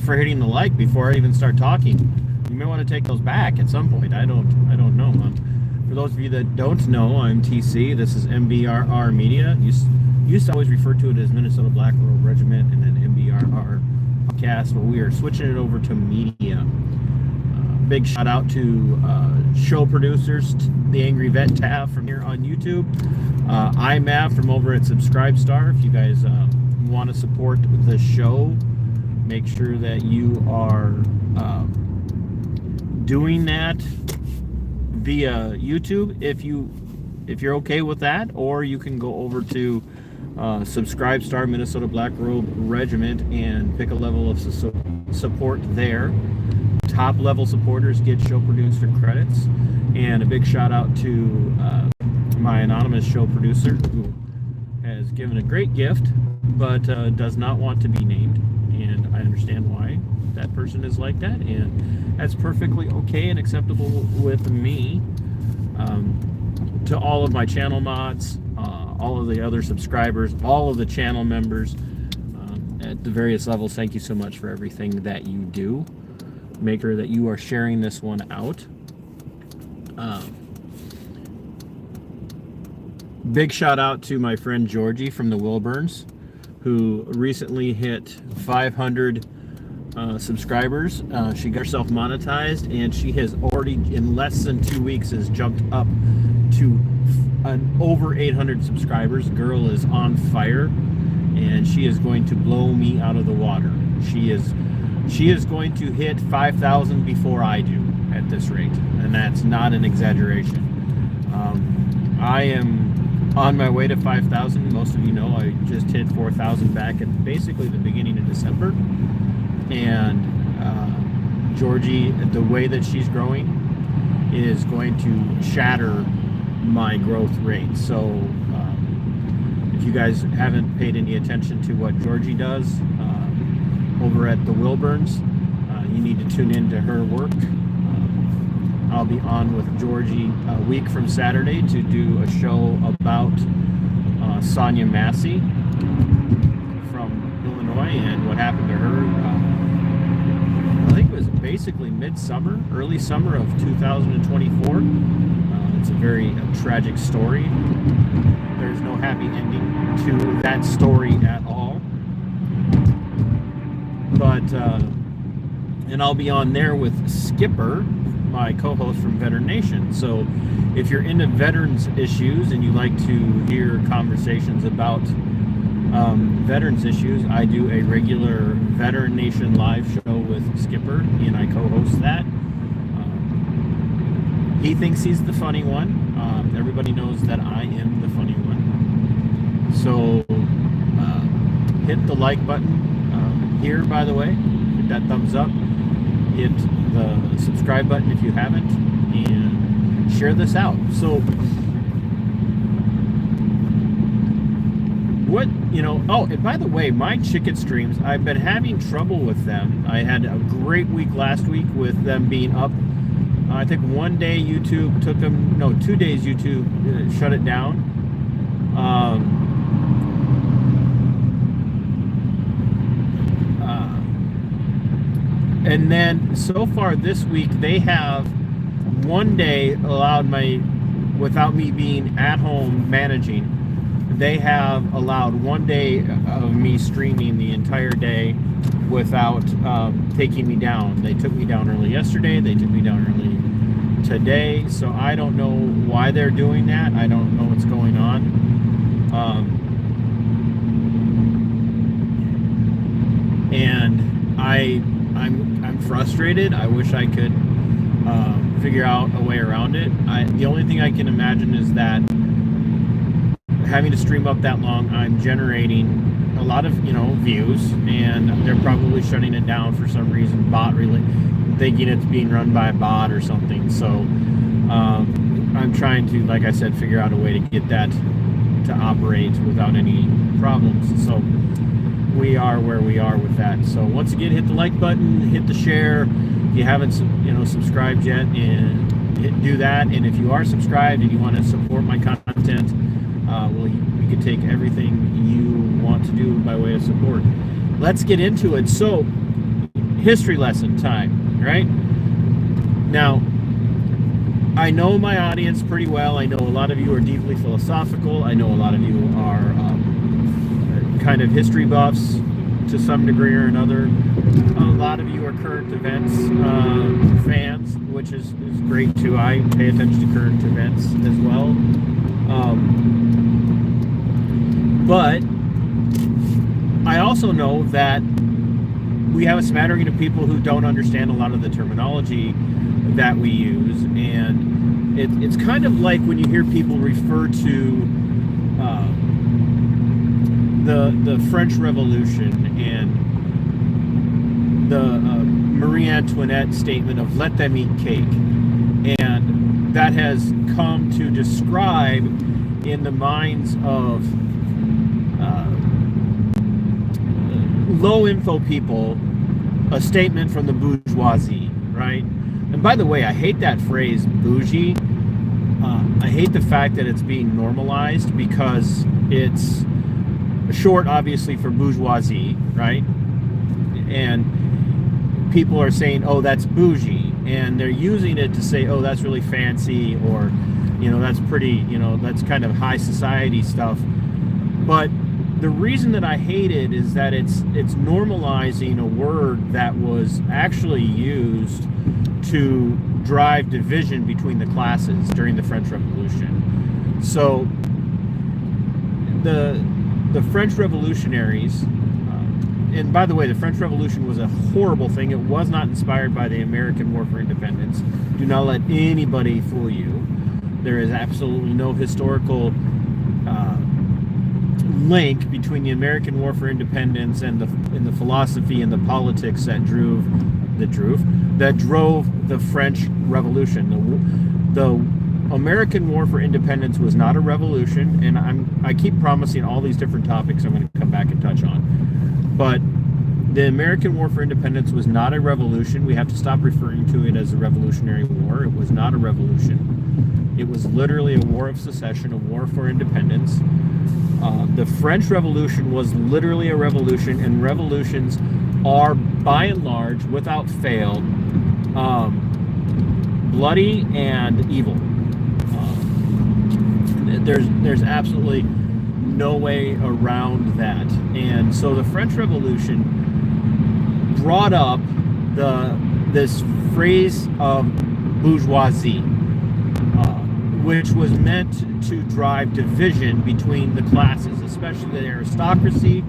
for hitting the like before I even start talking. You may want to take those back at some point. I don't know. For those of you that don't know, I'm TC. This is MBRR Media. Used to always refer to it as Minnesota Black Robe Regiment and then MBRR podcast, but we are switching it over to media. Big shout out to show producers, the Angry Vet Tav from here on YouTube. I'm Mav from over at Subscribe Star. If you guys want to support the show, make sure that you are doing that via YouTube if you're okay with that, or you can go over to Subscribe Star Minnesota Black Robe Regiment and pick a level of support there. Top level supporters get show producer credits, and a big shout out to my anonymous show producer who has given a great gift but does not want to be named, and I understand why that person is like that, and that's perfectly okay and acceptable with me. To all of my channel mods, all of the other subscribers, all of the channel members at the various levels, thank you so much for everything that you do. Make sure that you are sharing this one out. Big shout out to my friend Georgie from the Wilburns, who recently hit 500 subscribers. She got herself monetized, and she has already, in less than 2 weeks, has jumped up to over 800 subscribers. The girl is on fire, and she is going to blow me out of the water. She is going to hit 5,000 before I do at this rate, and that's not an exaggeration. I am on my way to 5,000. Most of you know I just hit 4,000 back at basically the beginning of December, and Georgie, the way that she's growing, is going to shatter my growth rate. So if you guys haven't paid any attention to what Georgie does over at the Wilburns, you need to tune into her work. I'll be on with Georgie a week from Saturday to do a show about Sonia Massey from Illinois and what happened to her. I think it was basically midsummer, early summer of 2024. It's a very tragic story. There's no happy ending to that story at all. But, and I'll be on there with Skipper, my co-host from Veteran Nation. So if you're into veterans issues and you like to hear conversations about veterans issues, I do a regular Veteran Nation live show with Skipper, and I co-host that. He thinks he's the funny one. Everybody knows that I am the funny one. So hit the like button here, by the way. Hit that thumbs up. Hit the subscribe button if you haven't, and share this out. So what, oh, and by the way, my chicken streams, I've been having trouble with them. I had a great week last week with them being up. I think one day YouTube took them, 2 days YouTube shut it down. And then so far this week, they have one day allowed without me being at home managing, they have allowed 1 day of me streaming the entire day without taking me down. They took me down early yesterday. They took me down early today. So I don't know why they're doing that. I don't know what's going on. And I'm frustrated. I wish I could figure out a way around it. The only thing I can imagine is that having to stream up that long, I'm generating a lot of views, and they're probably shutting it down for some reason, thinking it's being run by a bot or something. So I'm trying to, like I said, figure out a way to get that to operate without any problems. So we are where we are with that. So once again, hit the like button, hit the share. If you haven't subscribed yet, and do that. And if you are subscribed and you want to support my content, we could take everything you want to do by way of support. Let's get into it. So history lesson time, right? Now, I know my audience pretty well. I know a lot of you are deeply philosophical. I know a lot of you are kind of history buffs to some degree or another. A lot of you are current events fans, which is great too. I pay attention to current events as well. But I also know that we have a smattering of people who don't understand a lot of the terminology that we use, and it's kind of like when you hear people refer to the French Revolution and the Marie Antoinette statement of "let them eat cake," and that has come to describe in the minds of low info people a statement from the bourgeoisie, right? And by the way, I hate that phrase bougie. I hate the fact that it's being normalized because it's short, obviously, for bourgeoisie, right? And people are saying, oh, that's bougie, and they're using it to say, oh, that's really fancy, or, you know, that's pretty, you know, that's kind of high society stuff. But the reason that I hate it is that it's normalizing a word that was actually used to drive division between the classes during the French Revolution. So the French revolutionaries, and by the way, the French Revolution was a horrible thing. It was not inspired by the American War for Independence. Do not let anybody fool you. There is absolutely no historical link between the American War for Independence and the philosophy and the politics that drove the French Revolution. The American War for Independence was not a revolution, and I keep promising all these different topics I'm going to come back and touch on. But the American War for Independence was not a revolution. We have to stop referring to it as a revolutionary war. It was not a revolution. It was literally a war of secession, a war for independence. The French Revolution was literally a revolution, and revolutions are, by and large, without fail, bloody and evil. There's absolutely no way around that. And so the French Revolution brought up this phrase of bourgeoisie, which was meant to drive division between the classes, especially the aristocracy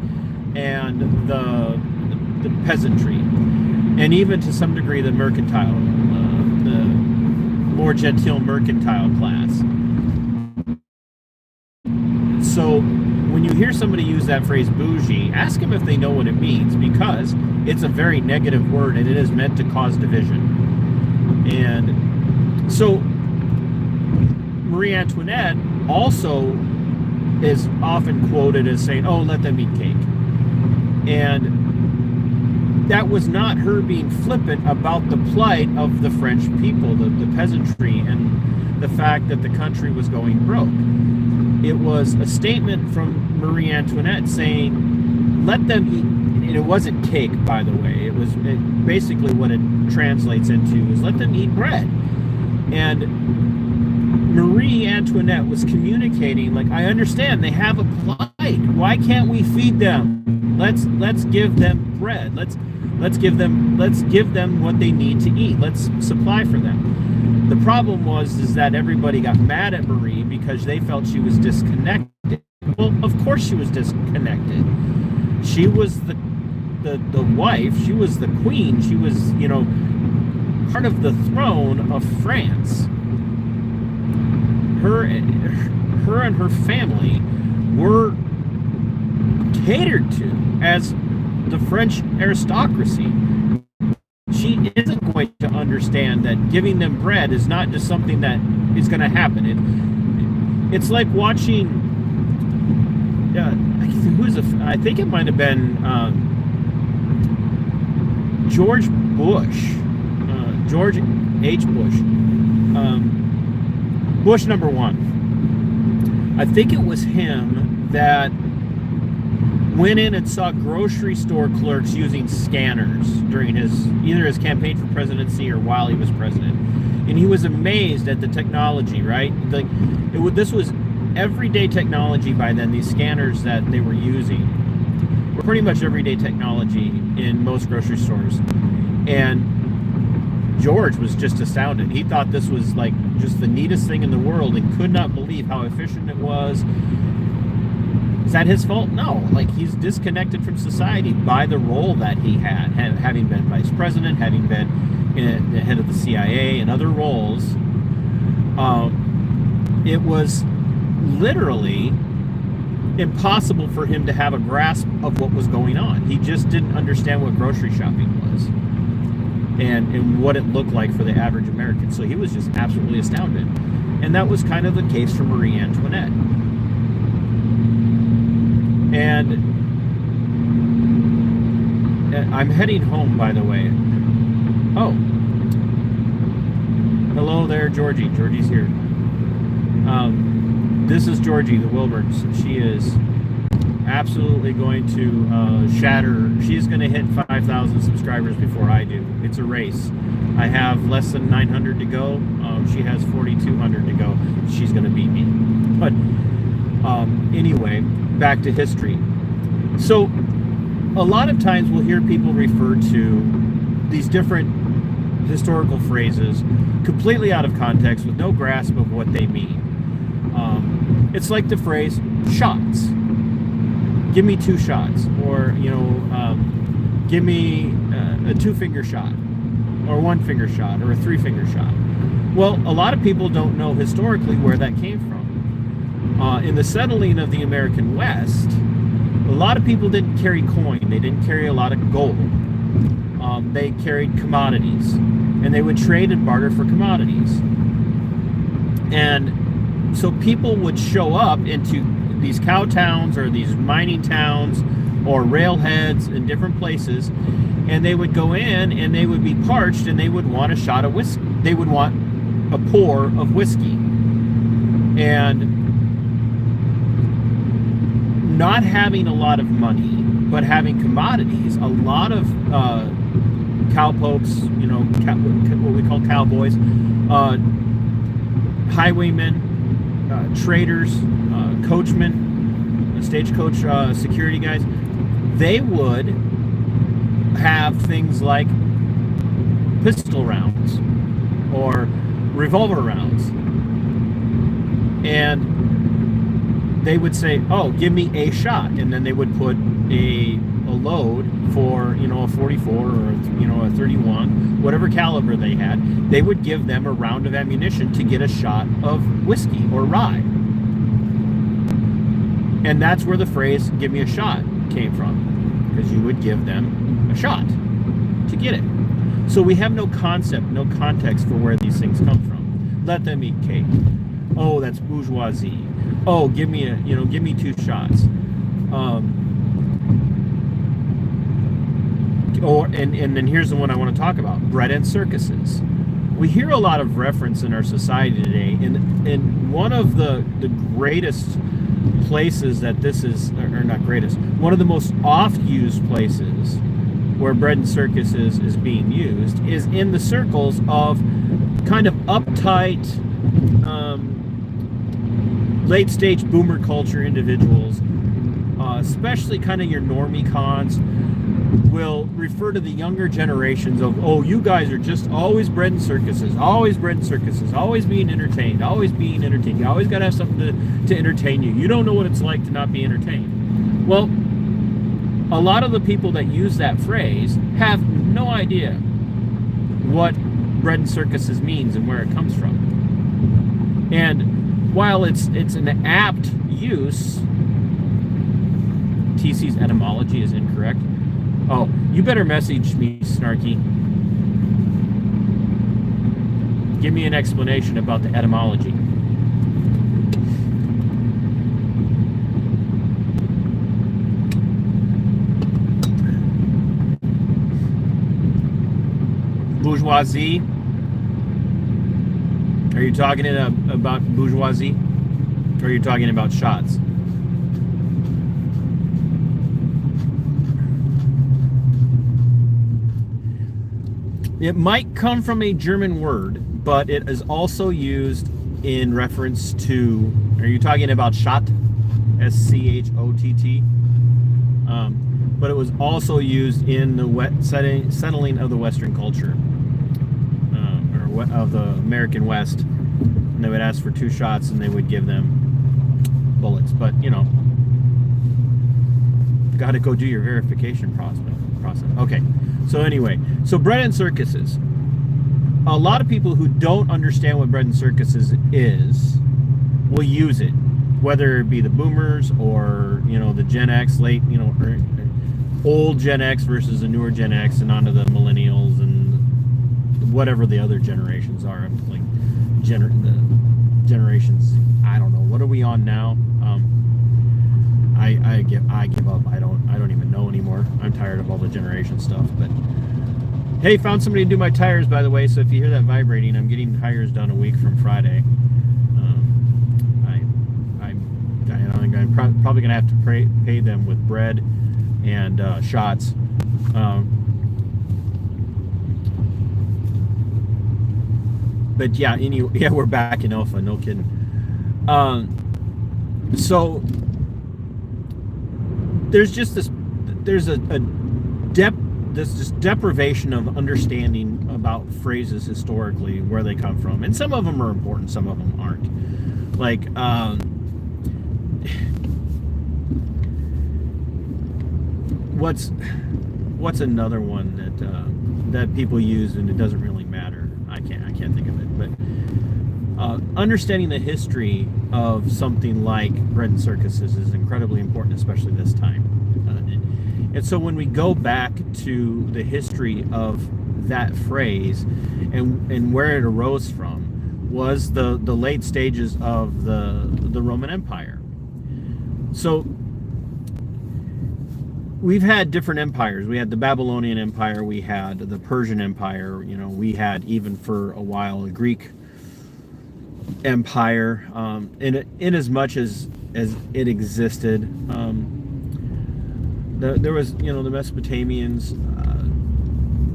and the peasantry, and even to some degree the mercantile, the more genteel mercantile class. So when you hear somebody use that phrase bougie, ask them if they know what it means, because it's a very negative word and it is meant to cause division. And so Marie Antoinette also is often quoted as saying, oh, let them eat cake. And that was not her being flippant about the plight of the French people, the peasantry, and the fact that the country was going broke. It was a statement from Marie Antoinette saying, let them eat. And it wasn't cake, by the way. Basically what it translates into is let them eat bread. And Marie Antoinette was communicating, like, I understand they have a plight. Why can't we feed them? Let's give them bread. Let's give them what they need to eat. Let's supply for them. The problem is that everybody got mad at Marie because they felt she was disconnected. Well, of course she was disconnected. She was the wife. She was the queen. She was, you know, part of the throne of France. Her and her family were catered to as the French aristocracy. She isn't going to understand that giving them bread is not just something that is going to happen. It's like watching. I think it might have been George Bush, George H. Bush. Bush number one. I think it was him that went in and saw grocery store clerks using scanners during either his campaign for presidency or while he was president, and he was amazed at the technology. Right, this was everyday technology by then. These scanners that they were using were pretty much everyday technology in most grocery stores, and George was just astounded. He thought this was like just the neatest thing in the world and could not believe how efficient it was. Is that his fault? No. Like, he's disconnected from society by the role that he had having been vice president, having been the head of the CIA and other roles. It was literally impossible for him to have a grasp of what was going on. He just didn't understand what grocery shopping was and what it looked like for the average American. So he was just absolutely astounded. And that was kind of the case for Marie Antoinette. And I'm heading home, by the way. Oh. Hello there, Georgie. Georgie's here. This is Georgie, the Wilburns. She is absolutely going to shatter. She's going to hit 5,000 subscribers before I do. It's a race. I have less than 900 to go. She has 4,200 to go. She's going to beat me. But anyway, back to history. So a lot of times we'll hear people refer to these different historical phrases completely out of context with no grasp of what they mean. It's like the phrase shots. Give me 2 shots, or give me a 2-finger shot, or 1-finger shot, or a 3-finger shot. Well, a lot of people don't know historically where that came from. In the settling of the American West, a lot of people didn't carry coin. They didn't carry a lot of gold. They carried commodities, and they would trade and barter for commodities. And so people would show up into these cow towns or these mining towns or railheads in different places, and they would go in and they would be parched and they would want a shot of whiskey. They would want a pour of whiskey. And not having a lot of money, but having commodities, a lot of cowpokes, what we call cowboys, highwaymen, traders, coachmen, stagecoach security guys, they would have things like pistol rounds or revolver rounds. And they would say, oh, give me a shot. And then they would put a load for, a 44 or, a 31, whatever caliber they had. They would give them a round of ammunition to get a shot of whiskey or rye. And that's where the phrase, give me a shot, came from. Because you would give them a shot to get it. So we have no concept, no context for where these things come from. Let them eat cake. Oh, that's bourgeoisie. Oh, give me 2 shots. And then here's the one I want to talk about: bread and circuses. We hear a lot of reference in our society today, and one of the greatest places that this is, or not greatest, one of the most oft-used places where bread and circuses is being used is in the circles of kind of uptight, late-stage boomer culture individuals, especially kind of your normie cons, will refer to the younger generations of, oh, you guys are just always bread and circuses, always bread and circuses, always being entertained, always being entertained. You always got to have something to entertain you. You don't know what it's like to not be entertained. Well, a lot of the people that use that phrase have no idea what bread and circuses means and where it comes from. And while it's an apt use, TC's etymology is incorrect. Oh, you better message me, Snarky. Give me an explanation about the etymology. Bourgeoisie. Are you talking about bourgeoisie? Or are you talking about shots? It might come from a German word, but it is also used in reference to. Are you talking about Schott? Schott. But it was also used in the settling of the Western culture, or of the American West. And they would ask for 2 shots, and they would give them bullets. But got to go do your verification process. Okay. So anyway, so bread and circuses. A lot of people who don't understand what bread and circuses is will use it, whether it be the boomers or the Gen X, late or old Gen X versus the newer Gen X, and onto the millennials and whatever the other generations are. Like the generations. I don't know. What are we on now? I give up. I don't even know anymore. I'm tired of all the generation stuff. But hey, found somebody to do my tires, by the way. So if you hear that vibrating, I'm getting tires done a week from Friday. I'm probably gonna have to pay them with bread and shots. But yeah, anyway, we're back in Alpha. No kidding. So there's just this deprivation of understanding about phrases historically, where they come from, and some of them are important, some of them aren't. Like what's another one that people use, and it doesn't really matter. I can't think of it, but understanding the history of something like bread and circuses is incredibly important, especially this time. And so when we go back to the history of that phrase and where it arose from, was the late stages of the Roman Empire. So we've had different empires. We had the Babylonian Empire, we had the Persian Empire, we had, even for a while, a Greek Empire, in as much as it existed. There was, the Mesopotamians,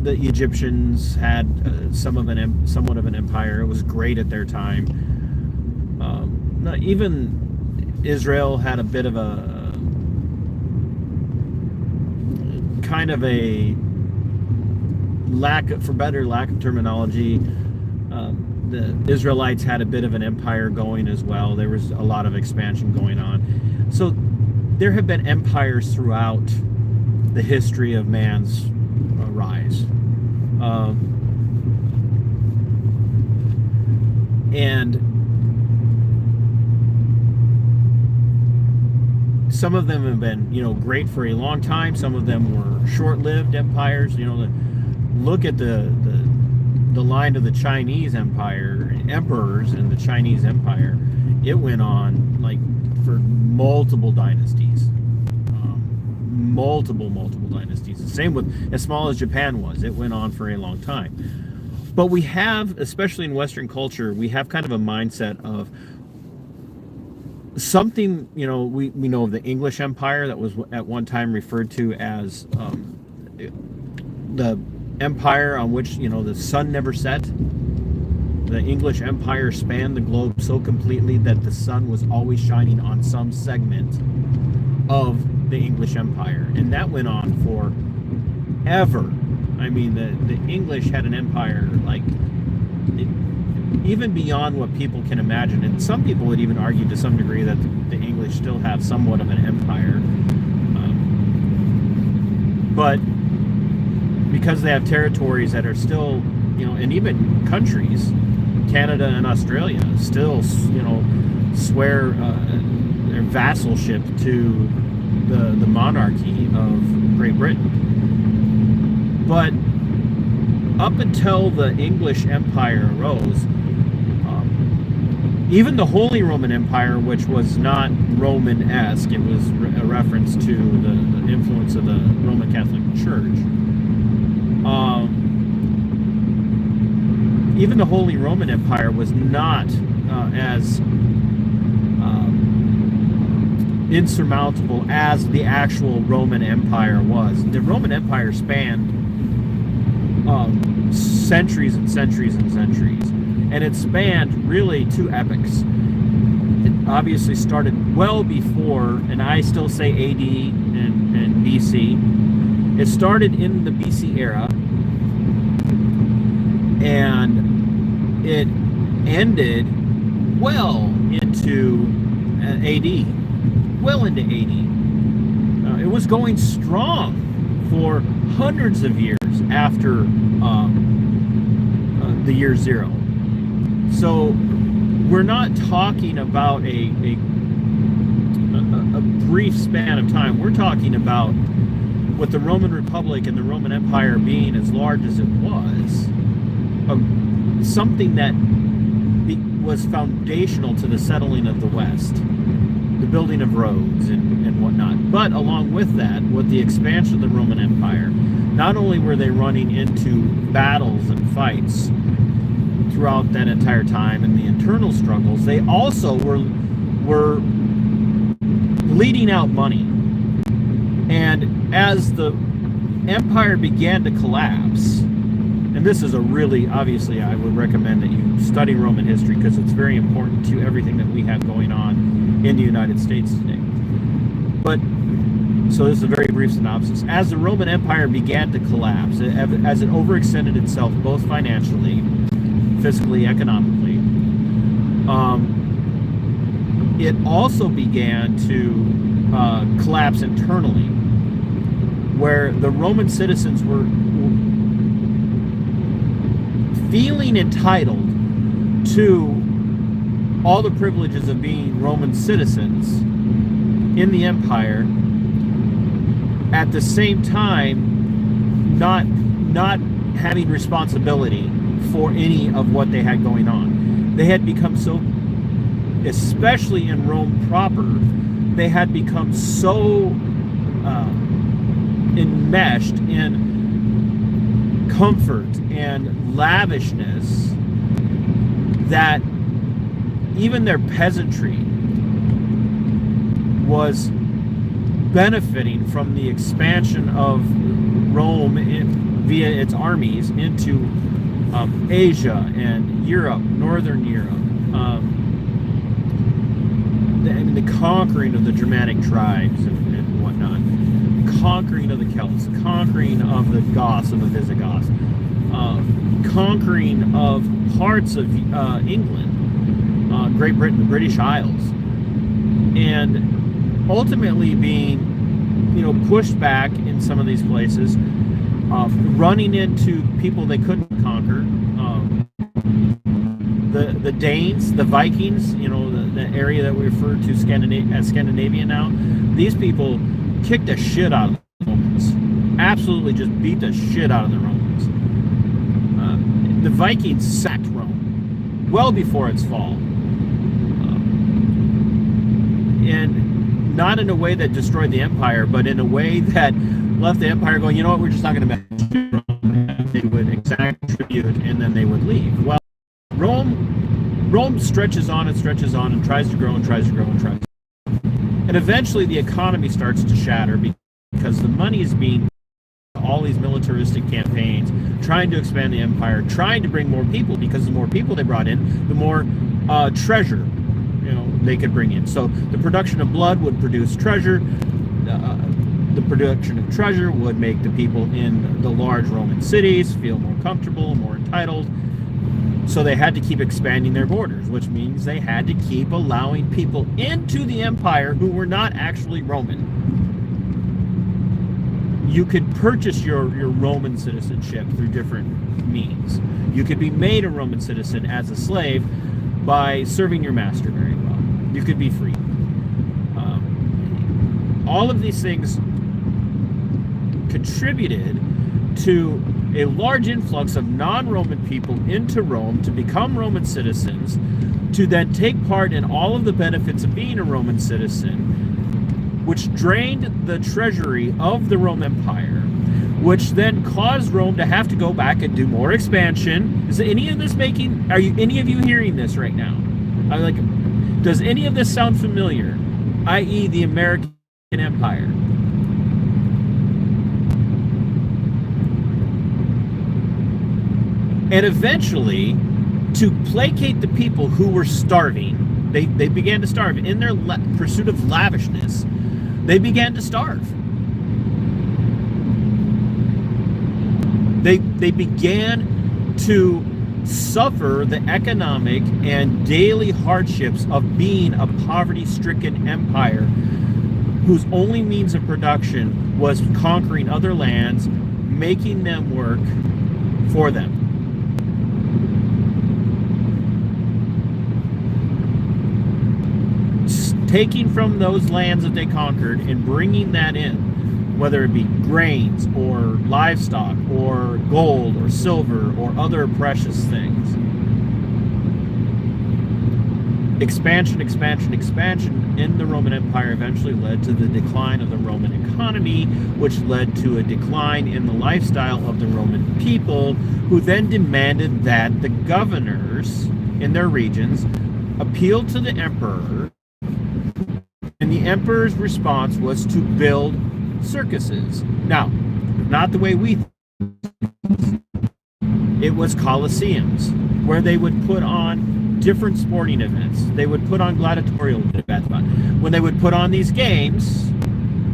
the Egyptians had somewhat of an empire. It was great at their time. Even Israel had a bit of a kind of a lack of terminology. The Israelites had a bit of an empire going as well. There was a lot of expansion going on. So there have been empires throughout the history of man's rise. And some of them have been, great for a long time. Some of them were short-lived empires. Look at the line of the Chinese Empire, emperors in the Chinese Empire. It went on for multiple dynasties, multiple dynasties. The same with, as small as Japan was, it went on for a long time. But we have, especially in Western culture, we have kind of a mindset of something. We know of the English Empire, that was at one time referred to as the empire on which the sun never set. The English Empire spanned the globe so completely that the sun was always shining on some segment of the English Empire, and that went on forever. I mean, the English had an empire even beyond what people can imagine, and some people would even argue to some degree that the English still have somewhat of an empire, but because they have territories that are still, and even countries, Canada and Australia, still, swear their vassalship to the monarchy of Great Britain. But up until the English Empire arose, even the Holy Roman Empire, which was not Roman-esque, it was a reference to the influence of the Roman Catholic Church. Even the Holy Roman Empire was not as insurmountable as the actual Roman Empire was. The Roman Empire spanned centuries and centuries and centuries. And it spanned really two epochs. It obviously started well before, and I still say AD and BC. It started in the BC era, and it ended well into AD. Well into AD. It was going strong for hundreds of years after the year zero. So we're not talking about a brief span of time. We're talking about with the Roman Republic and the Roman Empire being as large as it was, something that was foundational to the settling of the West, the building of roads and whatnot. But along with that, with the expansion of the Roman Empire, not only were they running into battles and fights throughout that entire time and the internal struggles, they also were bleeding out money. And as the empire began to collapse, and this is a really, obviously I would recommend that you study Roman history because it's very important to everything that we have going on in the United States today. But, so this is a very brief synopsis. As the Roman Empire began to collapse, as it overextended itself both financially, fiscally, economically, it also began to collapse internally, where the Roman citizens were feeling entitled to all the privileges of being Roman citizens in the empire, at the same time not having responsibility for any of what they had going on. They had become so, especially in Rome proper, they had become so enmeshed in comfort and lavishness that even their peasantry was benefiting from the expansion of Rome via its armies into Asia and Europe, Northern Europe, the conquering of the Germanic tribes and whatnot, conquering of the Celts, conquering of the Goths and the Visigoths, conquering of parts of England, Great Britain, the British Isles, and ultimately being, pushed back in some of these places, running into people they couldn't conquer. The Danes, the Vikings, the area that we refer to as Scandinavia now, these people kicked the shit out of the Romans. Absolutely just beat the shit out of the Romans. The Vikings sacked Rome well before its fall. And not in a way that destroyed the empire, but in a way that left the empire going, you know what, we're just not going to mess with Rome. And they would exact tribute and then they would leave. Well, Rome stretches on and stretches on and tries to grow and tries to grow and tries to grow. And eventually the economy starts to shatter because the money is being all these militaristic campaigns, trying to expand the empire, trying to bring more people, because the more people they brought in, the more treasure they could bring in. So the production of blood would produce treasure. The production of treasure would make the people in the large Roman cities feel more comfortable, more entitled. So they had to keep expanding their borders, which means they had to keep allowing people into the empire who were not actually Roman. You could purchase your Roman citizenship through different means. You could be made a Roman citizen as a slave by serving your master very well. You could be free. All of these things contributed to a large influx of non-Roman people into Rome to become Roman citizens, to then take part in all of the benefits of being a Roman citizen, which drained the treasury of the Roman Empire, which then caused Rome to have to go back and do more expansion. Is any of this are any of you hearing this right now? Does any of this sound familiar? I.e. the American Empire. And eventually, to placate the people who were starving, they began to starve. In their pursuit of lavishness, they began to starve. They began to suffer the economic and daily hardships of being a poverty-stricken empire whose only means of production was conquering other lands, making them work for them. Taking from those lands that they conquered and bringing that in, whether it be grains or livestock or gold or silver or other precious things. Expansion in the Roman Empire eventually led to the decline of the Roman economy, which led to a decline in the lifestyle of the Roman people, who then demanded that the governors in their regions appeal to the emperor, and the emperor's response was to build circuses. Now, not the way we think. It was coliseums, where they would put on different sporting events. They would put on gladiatorial events. When they would put on these games,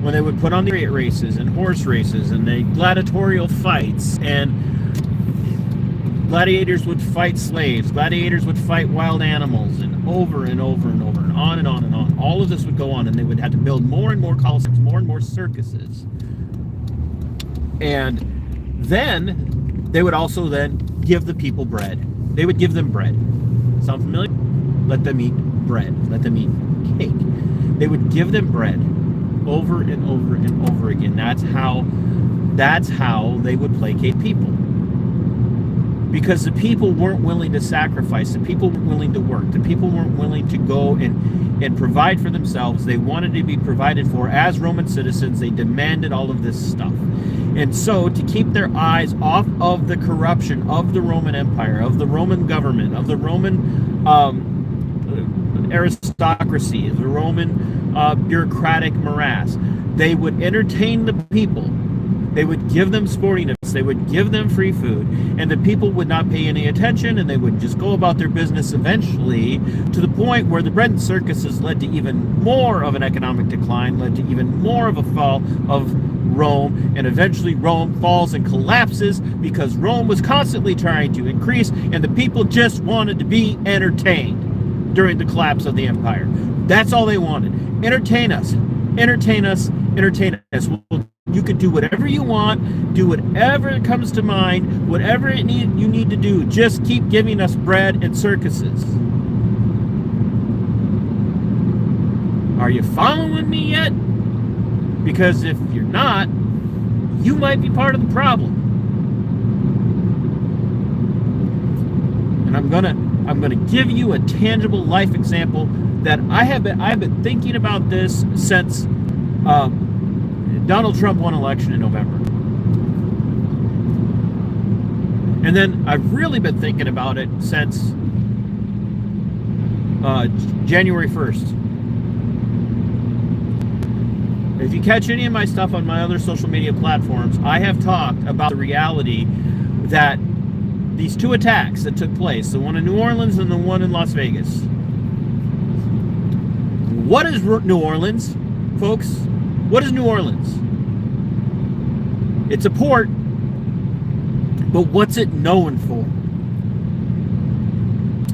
when they would put on the chariot races and horse races and the gladiatorial fights, and gladiators would fight slaves, gladiators would fight wild animals, and over and over and over, and on and on and on. All of this would go on, and they would have to build more and more coliseums, more and more circuses. And then they would also then give the people bread. They would give them bread. Sound familiar? Let them eat bread. Let them eat cake. They would give them bread over and over and over again. That's how they would placate people. Because the people weren't willing to sacrifice. The people weren't willing to work. The people weren't willing to go and provide for themselves. They wanted to be provided for as Roman citizens. They demanded all of this stuff. And so, to keep their eyes off of the corruption of the Roman Empire, of the Roman government, of the Roman aristocracy, the Roman bureaucratic morass, they would entertain the people. They would give them sporting events. They would give them free food. And the people would not pay any attention, and they would just go about their business eventually, to the point where the bread and circuses led to even more of an economic decline, led to even more of a fall of Rome, and eventually Rome falls and collapses because Rome was constantly trying to increase, and the people just wanted to be entertained during the collapse of the empire. That's all they wanted. Entertain us. Entertain us. Entertain us. You could do whatever you want, do whatever comes to mind, whatever you need to do. Just keep giving us bread and circuses. Are you following me yet? Because if you're not, you might be part of the problem. And I'm gonna give you a tangible life example that I've been thinking about this since Donald Trump won election in November. And then I've really been thinking about it since January 1st. If you catch any of my stuff on my other social media platforms, I have talked about the reality that these two attacks that took place, the one in New Orleans and the one in Las Vegas. What is New Orleans, folks? What is New Orleans? It's a port, but what's it known for?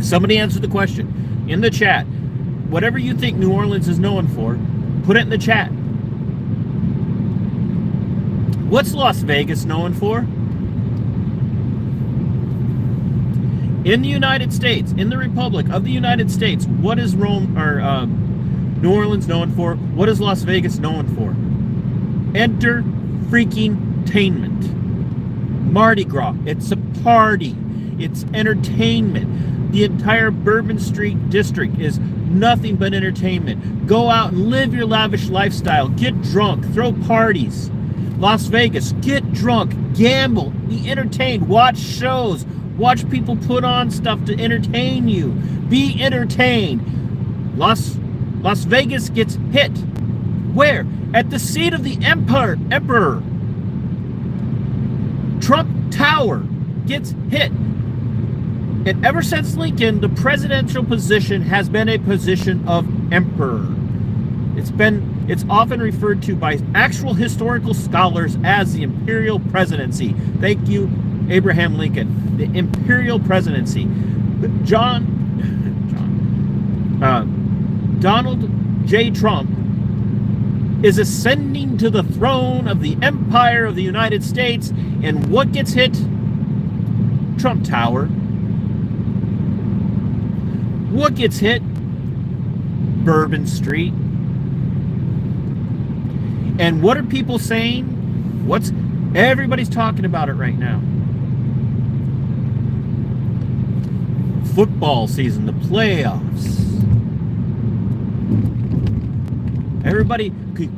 Somebody answer the question in the chat. Whatever you think New Orleans is known for, put it in the chat. What's Las Vegas known for? In the United States, in the Republic of the United States, what is New Orleans known for? What is Las Vegas known for? Entertainment. Mardi Gras. It's a party. It's entertainment. The entire Bourbon Street district is nothing but entertainment. Go out and live your lavish lifestyle. Get drunk. Throw parties. Las Vegas. Get drunk. Gamble. Be entertained. Watch shows. Watch people put on stuff to entertain you. Be entertained. Las Vegas gets hit. Where? At the seat of the emperor. Trump Tower gets hit. And ever since Lincoln, the presidential position has been a position of emperor. It's often referred to by actual historical scholars as the imperial presidency. Thank you, Abraham Lincoln. The imperial presidency. Donald J. Trump is ascending to the throne of the Empire of the United States, and what gets hit? Trump Tower. What gets hit? Bourbon Street. And what are people saying? Everybody's talking about it right now. Football season, the playoffs. Everybody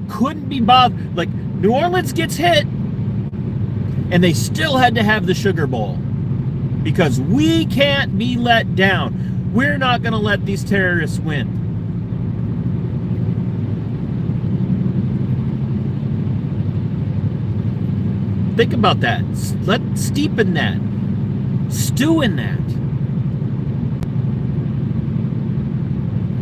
couldn't be bothered. Like, New Orleans gets hit, and they still had to have the Sugar Bowl. Because we can't be let down. We're not going to let these terrorists win. Think about that. Steep in that. Stew in that.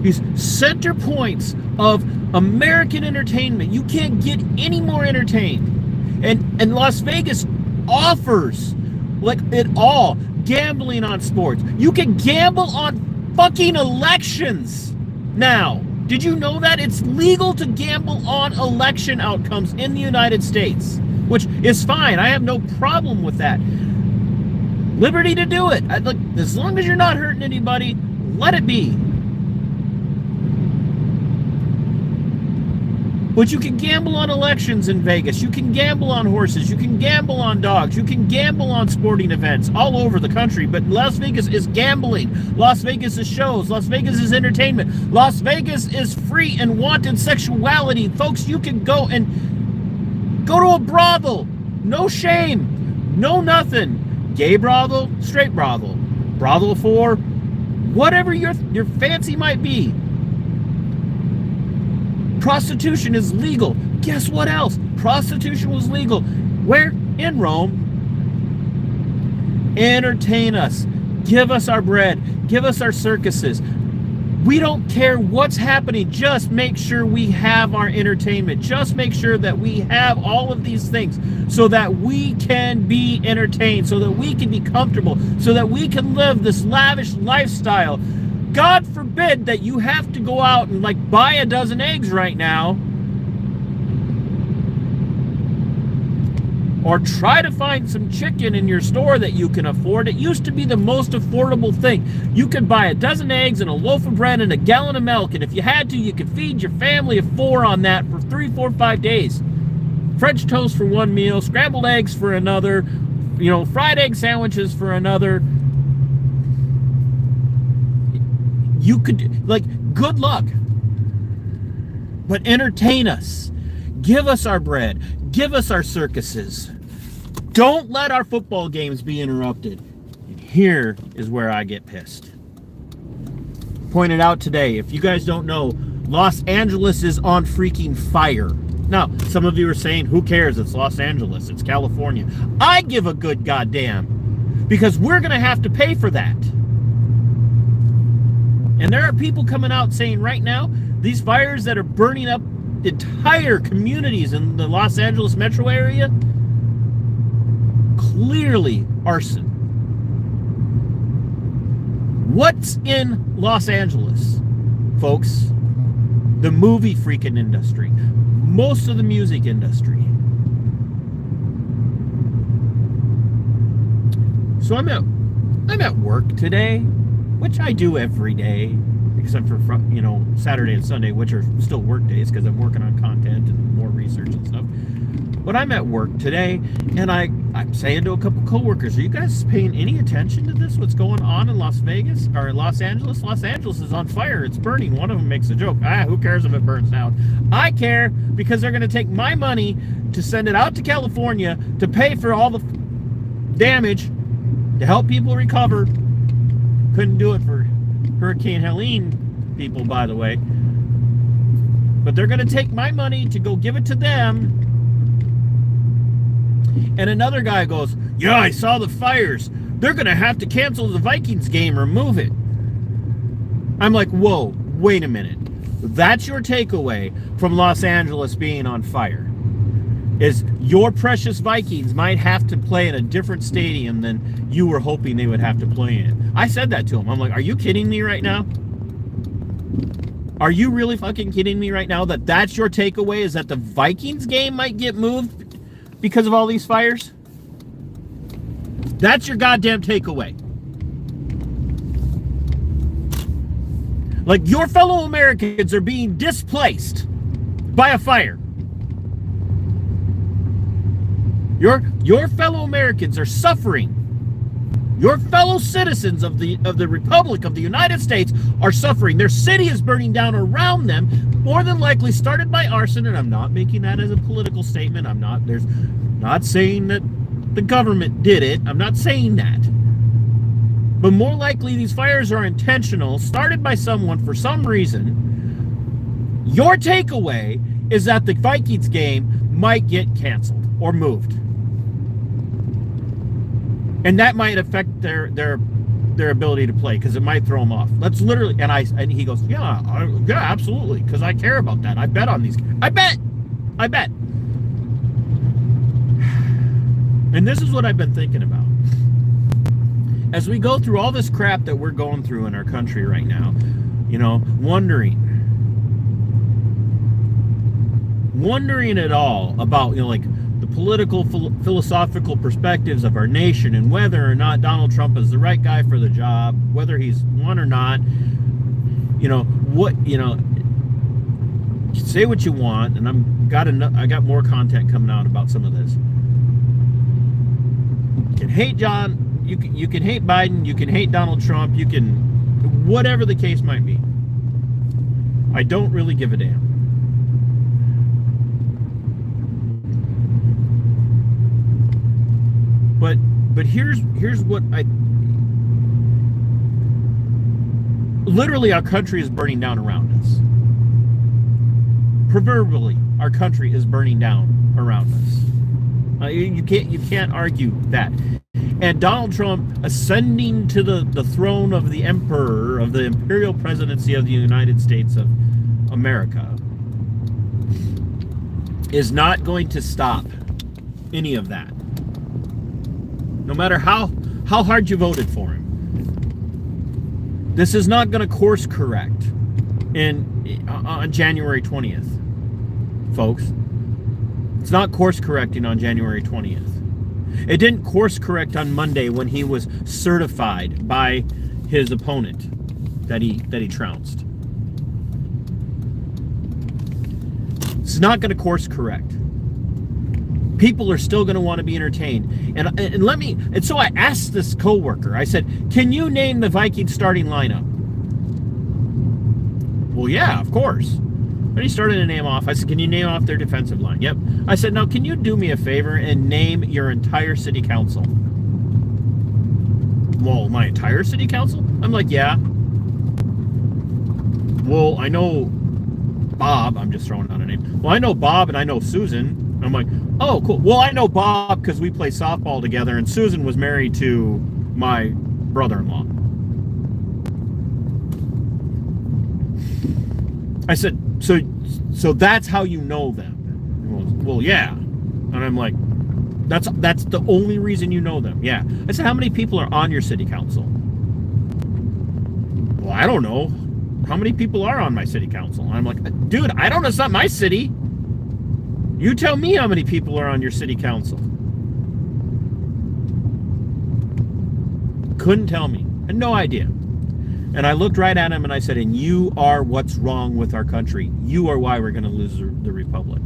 These center points of American entertainment. You can't get any more entertained. And Las Vegas offers like it all. Gambling on sports. You can gamble on fucking elections now. Did you know that? It's legal to gamble on election outcomes in the United States. Which is fine. I have no problem with that. Liberty to do it. As long as you're not hurting anybody, let it be. But you can gamble on elections in Vegas. You can gamble on horses. You can gamble on dogs. You can gamble on sporting events all over the country. But Las Vegas is gambling. Las Vegas is shows. Las Vegas is entertainment. Las Vegas is free and wanton sexuality. Folks, you can go to a brothel. No shame. No nothing. Gay brothel, straight brothel. Brothel for whatever your fancy might be. Prostitution is legal. Guess what else? Prostitution was legal. Where? In Rome. Entertain us. Give us our bread. Give us our circuses. We don't care what's happening. Just make sure we have our entertainment. Just make sure that we have all of these things so that we can be entertained, so that we can be comfortable, so that we can live this lavish lifestyle. God forbid that you have to go out and buy a dozen eggs right now, or try to find some chicken in your store that you can afford. It used to be the most affordable thing. You could buy a dozen eggs and a loaf of bread and a gallon of milk, and if you had to, you could feed your family of 4 on that for 3, 4, 5 days. French toast for one meal, scrambled eggs for another, fried egg sandwiches for another. You could, good luck. But entertain us. Give us our bread. Give us our circuses. Don't let our football games be interrupted. And here is where I get pissed. Pointed out today, if you guys don't know, Los Angeles is on freaking fire. Now, some of you are saying, who cares? It's Los Angeles. It's California. I give a good goddamn. Because we're going to have to pay for that. And there are people coming out saying right now, these fires that are burning up entire communities in the Los Angeles metro area, clearly arson. What's in Los Angeles, folks? The movie freaking industry, most of the music industry. So I'm at work today, which I do every day, except for Saturday and Sunday, which are still work days because I'm working on content and more research and stuff. But I'm at work today, and I'm saying to a couple coworkers, are you guys paying any attention to this? What's going on in Las Vegas or in Los Angeles? Los Angeles is on fire. It's burning. One of them makes a joke. Who cares if it burns down? I care because they're going to take my money to send it out to California to pay for all the damage to help people recover. Couldn't do it for Hurricane Helene people, by the way. But they're going to take my money to go give it to them. And another guy goes, yeah, I saw the fires, they're going to have to cancel the Vikings game or move it. I'm like, whoa, wait a minute. That's your takeaway from Los Angeles being on fire. Is your precious Vikings might have to play in a different stadium than you were hoping they would have to play in. I said that to him. I'm like, are you kidding me right now? Are you really fucking kidding me right now that that's your takeaway, is that the Vikings game might get moved because of all these fires? That's your goddamn takeaway. Like, your fellow Americans are being displaced by a fire. Your fellow Americans are suffering. Your fellow citizens of the Republic of the United States are suffering. Their city is burning down around them, more than likely started by arson, and I'm not making that as a political statement. I'm not saying that the government did it. I'm not saying that. But more likely these fires are intentional, started by someone for some reason. Your takeaway is that the Vikings game might get canceled or moved. And that might affect their ability to play, because it might throw them off. That's literally, and he goes, yeah, absolutely, because I care about that. I bet on these. I bet. And this is what I've been thinking about. As we go through all this crap that we're going through in our country right now, wondering at all about, like, the political, philosophical perspectives of our nation, and whether or not Donald Trump is the right guy for the job, whether he's won or not. Say what you want, and I got more content coming out about some of this. You can hate John, you can hate Biden, you can hate Donald Trump, you can, whatever the case might be. I don't really give a damn. But here's what literally, our country is burning down around us. Proverbially, our country is burning down around us. You can't argue that. And Donald Trump ascending to the throne of the emperor of the imperial presidency of the United States of America is not going to stop any of that. No matter how hard you voted for him. This is not going to course correct on January 20th, folks. It's not course correcting on January 20th. It didn't course correct on Monday when he was certified by his opponent that he trounced. It's not going to course correct. People are still going to want to be entertained. And so I asked this coworker, I said, can you name the Vikings starting lineup? Well, yeah, of course. But he started to name off. I said, can you name off their defensive line? Yep. I said, now, can you do me a favor and name your entire city council? Well, my entire city council? I'm like, yeah. Well, I know Bob. I'm just throwing out a name. Well, I know Bob and I know Susan. I'm like, oh, cool. Well, I know Bob because we play softball together, and Susan was married to my brother-in-law. I said, so that's how you know them? Well, yeah. And I'm like, that's the only reason you know them? Yeah. I said, how many people are on your city council? Well, I don't know. How many people are on my city council? And I'm like, dude, I don't know. It's not my city. You tell me how many people are on your city council. Couldn't tell me. Had no idea. And I looked right at him and I said, and you are what's wrong with our country. You are why we're going to lose the republic.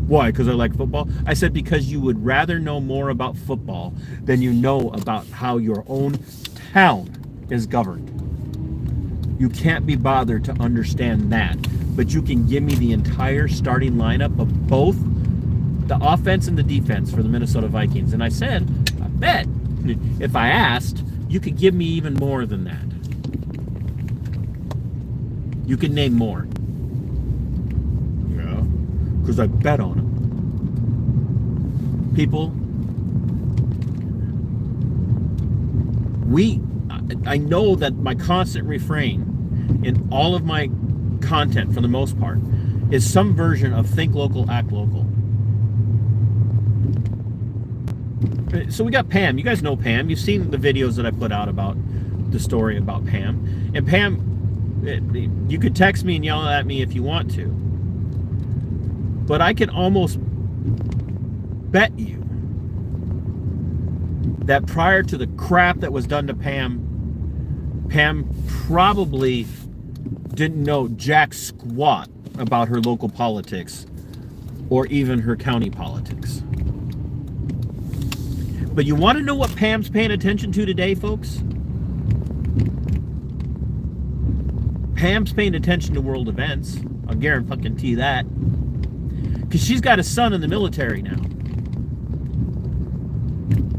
Why? Because I like football? I said, because you would rather know more about football than you know about how your own town is governed. You can't be bothered to understand that. But you can give me the entire starting lineup of both the offense and the defense for the Minnesota Vikings. And I said, I bet if I asked, you could give me even more than that. You can name more. Yeah, because I bet on them. I know that my constant refrain in all of my content, for the most part, is some version of think local, act local. So we got Pam. You guys know Pam. You've seen the videos that I put out about the story about Pam. And Pam, you could text me and yell at me if you want to, but I can almost bet you that prior to the crap that was done to Pam, Pam probably didn't know jack squat about her local politics or even her county politics. But you want to know what Pam's paying attention to today, folks? Pam's paying attention to world events. I'll guarantee you that. Because she's got a son in the military now.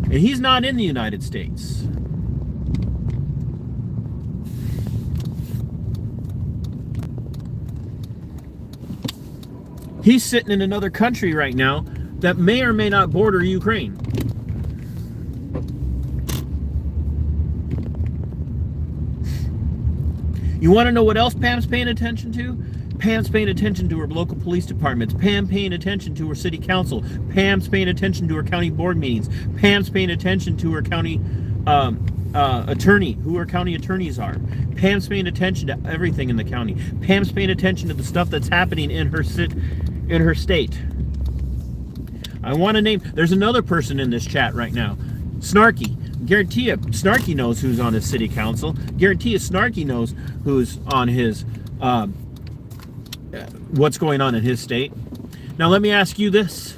And he's not in the United States. He's sitting in another country right now that may or may not border Ukraine. You want to know what else Pam's paying attention to? Pam's paying attention to her local police departments. Pam paying attention to her city council. Pam's paying attention to her county board meetings. Pam's paying attention to her county attorney, who her county attorneys are. Pam's paying attention to everything in the county. Pam's paying attention to the stuff that's happening in her state. I want to name. There's another person in this chat right now, Snarky. Guarantee you, Snarky knows who's on his city council. Guarantee you, Snarky knows who's on his, what's going on in his state. Now, let me ask you this.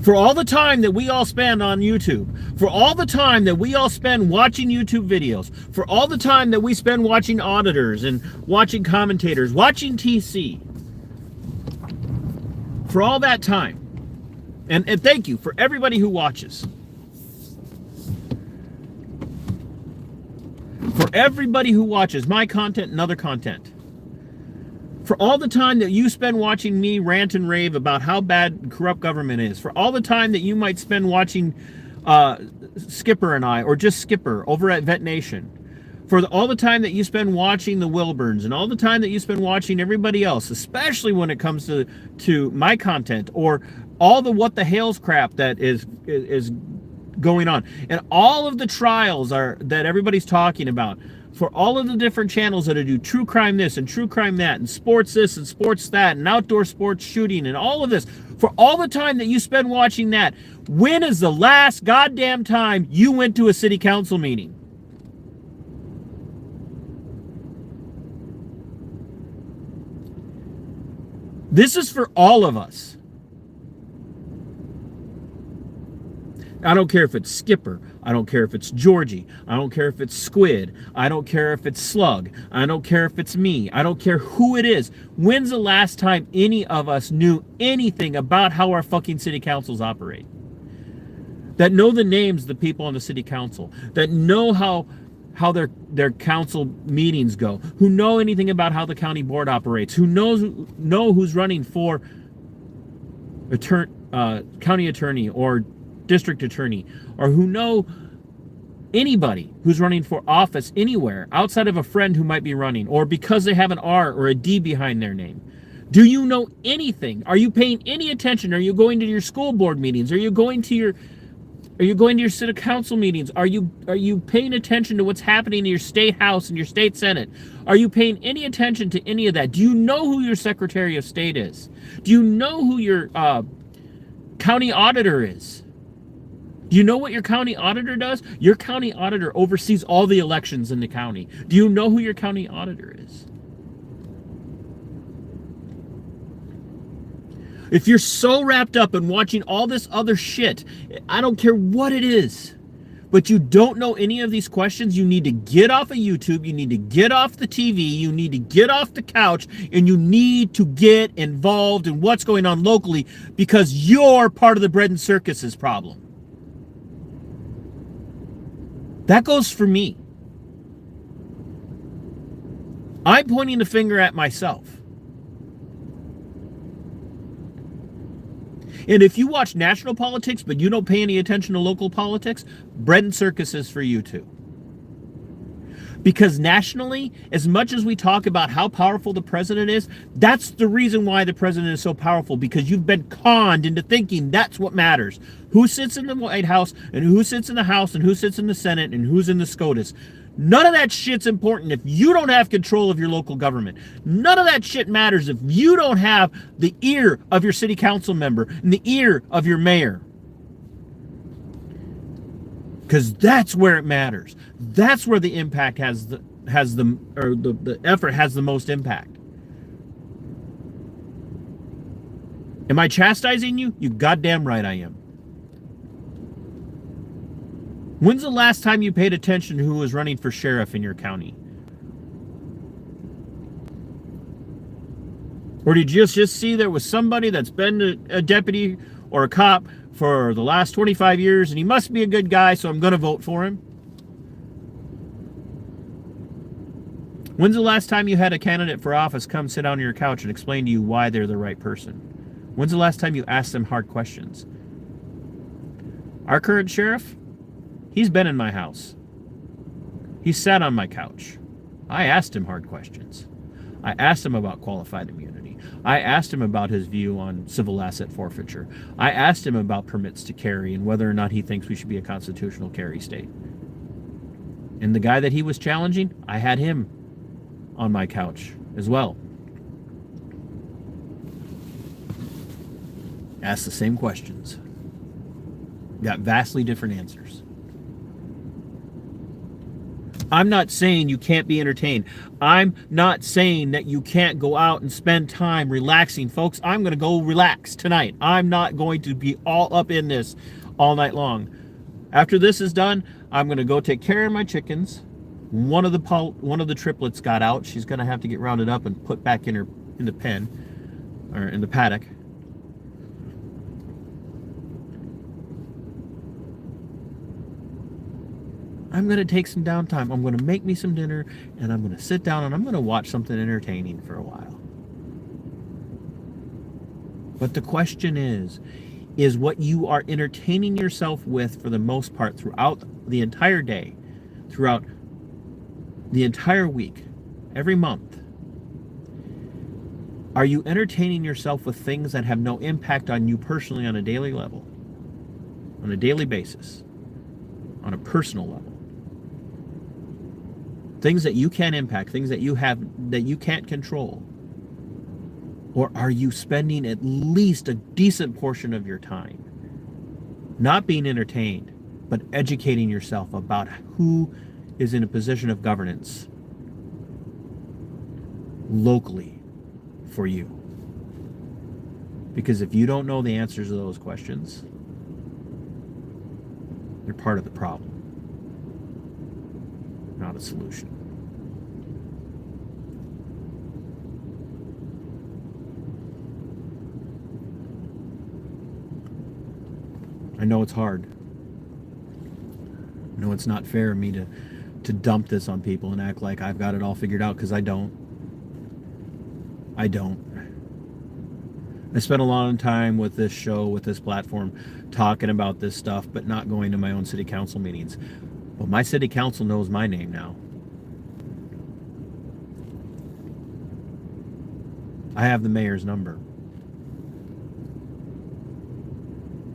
For all the time that we all spend on YouTube, for all the time that we all spend watching YouTube videos, for all the time that we spend watching auditors and watching commentators, watching TC, for all that time, and thank you for everybody who watches. For everybody who watches my content and other content. For all the time that you spend watching me rant and rave about how bad corrupt government is. For all the time that you might spend watching Skipper and I, or just Skipper over at Vet Nation. For all the time that you spend watching the Wilburns, and all the time that you spend watching everybody else, especially when it comes to my content, or all the what the hell's crap that is going on, and all of the trials that everybody's talking about, for all of the different channels that do true crime this and true crime that, and sports this and sports that, and outdoor sports shooting, and all of this, for all the time that you spend watching that, when is the last goddamn time you went to a city council meeting? This is for all of us. I don't care if it's Skipper. I don't care if it's Georgie. I don't care if it's Squid. I don't care if it's Slug. I don't care if it's me. I don't care who it is. When's the last time any of us knew anything about how our fucking city councils operate? That know the names of the people on the city council. That know how their council meetings go. Who know anything about how the county board operates. Who know who's running for county attorney or district attorney, or who know anybody who's running for office anywhere outside of a friend who might be running, or because they have an R or a D behind their name. Do you know anything? Are you paying any attention? Are you going to your school board meetings? Are you going to your city council meetings? Are you paying attention to what's happening in your state house and your state senate? Are you paying any attention to any of that? Do you know who your secretary of state is? Do you know who your county auditor is? Do you know what your county auditor does? Your county auditor oversees all the elections in the county. Do you know who your county auditor is? If you're so wrapped up in watching all this other shit, I don't care what it is, but you don't know any of these questions, you need to get off of YouTube, you need to get off the TV, you need to get off the couch, and you need to get involved in what's going on locally, because you're part of the bread and circuses problem. That goes for me. I'm pointing the finger at myself. And if you watch national politics, but you don't pay any attention to local politics, bread and circuses for you too. Because nationally, as much as we talk about how powerful the president is, that's the reason why the president is so powerful, because you've been conned into thinking that's what matters. Who sits in the White House, and who sits in the House, and who sits in the Senate, and who's in the SCOTUS. None of that shit's important if you don't have control of your local government. None of that shit matters if you don't have the ear of your city council member and the ear of your mayor. Because that's where it matters. That's where the impact the effort has the most impact. Am I chastising you? You goddamn right I am. When's the last time you paid attention to who was running for sheriff in your county? Or did you just see there was somebody that's been a deputy or a cop for the last 25 years and he must be a good guy, so I'm going to vote for him? When's the last time you had a candidate for office come sit on your couch and explain to you why they're the right person? When's the last time you asked them hard questions? Our current sheriff, he's been in my house. He sat on my couch. I asked him hard questions. I asked him about qualified immunity. I asked him about his view on civil asset forfeiture. I asked him about permits to carry and whether or not he thinks we should be a constitutional carry state. And the guy that he was challenging, I had him on my couch as well. Asked the same questions. Got vastly different answers. I'm not saying you can't be entertained. I'm not saying that you can't go out and spend time relaxing. Folks, I'm going to go relax tonight. I'm not going to be all up in this all night long. After this is done, I'm going to go take care of my chickens. One of the triplets got out. She's going to have to get rounded up and put back in the pen or in the paddock. I'm going to take some downtime. I'm going to make me some dinner, and I'm going to sit down, and I'm going to watch something entertaining for a while. But the question is what you are entertaining yourself with for the most part throughout the entire day, throughout the entire week, every month. Are you entertaining yourself with things that have no impact on you personally on a daily level, on a daily basis, on a personal level? Things that you can't impact, things that you can't control? Or are you spending at least a decent portion of your time not being entertained, but educating yourself about who is in a position of governance locally for you? Because if you don't know the answers to those questions, you're part of the problem, not a solution. I know it's hard. I know it's not fair of me to dump this on people and act like I've got it all figured out, because I don't. I spent a lot of time with this show, with this platform, talking about this stuff, but not going to my own city council meetings. Well, my city council knows my name now. I have the mayor's number.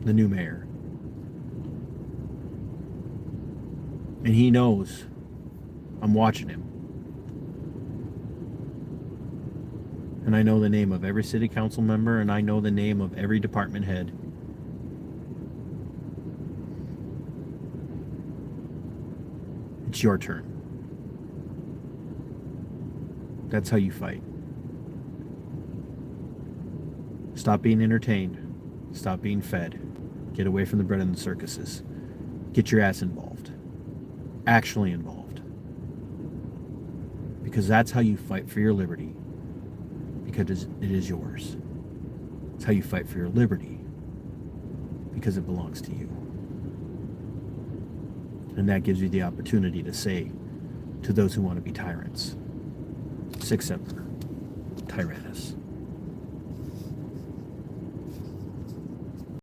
The new mayor. And he knows I'm watching him. And I know the name of every city council member, and I know the name of every department head. It's your turn. That's how you fight. Stop being entertained. Stop being fed. Get away from the bread and the circuses. Get your ass involved. Actually involved. Because that's how you fight for your liberty. Because it is yours. It's how you fight for your liberty. Because it belongs to you. And that gives you the opportunity to say to those who want to be tyrants, Sic Semper Tyrannis.